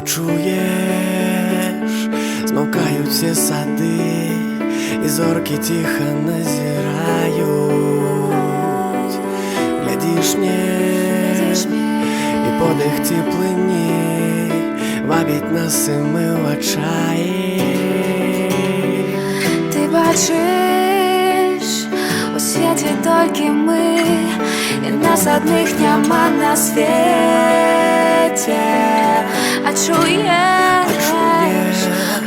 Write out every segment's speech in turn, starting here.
чуєш, змовкають всі сади, і зорки тихо назирають. Глядиш мне, і подих теплині вабить нас, і ми в очаї. Ти бачиш, у світі тільки ми, і нас одних нема на світі. А чуєш,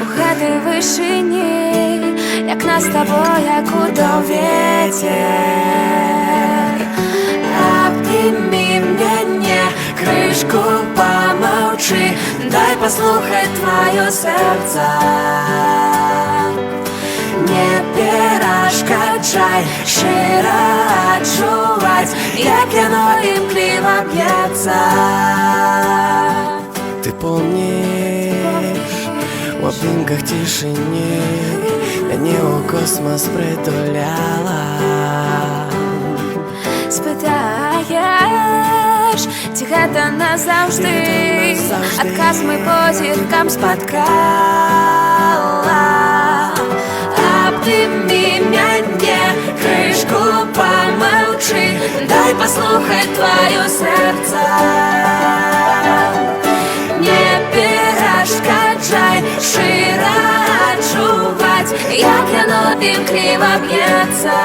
у гэтай вышыні, як нас з тобою, як у ветер. Обними мне, крышку помолчи, дай послухать твое сердце. Не перашкаджай, широ адчуваць, як яно імкліва б'ецца. Ты помнишь, у обнімках тишині мяне ў космос притуляла. Спытаеш, ці гэта назаўжды, адказ мы позіркам спаткала. Обними мяне, крышку помолчи, дай послухать твое сердце. Не перашкаджай, широ адчуваць, як яно імкліва б'ецца.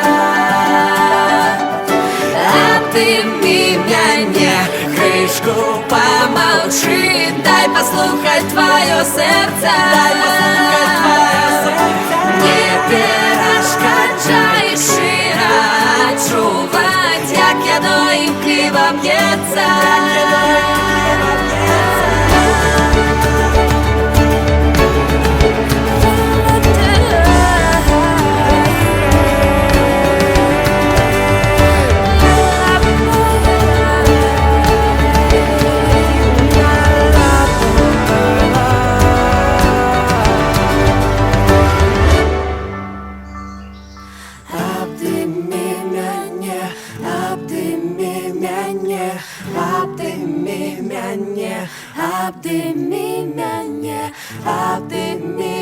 Обними мяне, крышку помолчи, дай послухать твое сердце. Не перашкаджай, широ адчуваць, як яно імкліва б'ецца. Обними мяне, обними мяне, обними мяне, обними мяне, обними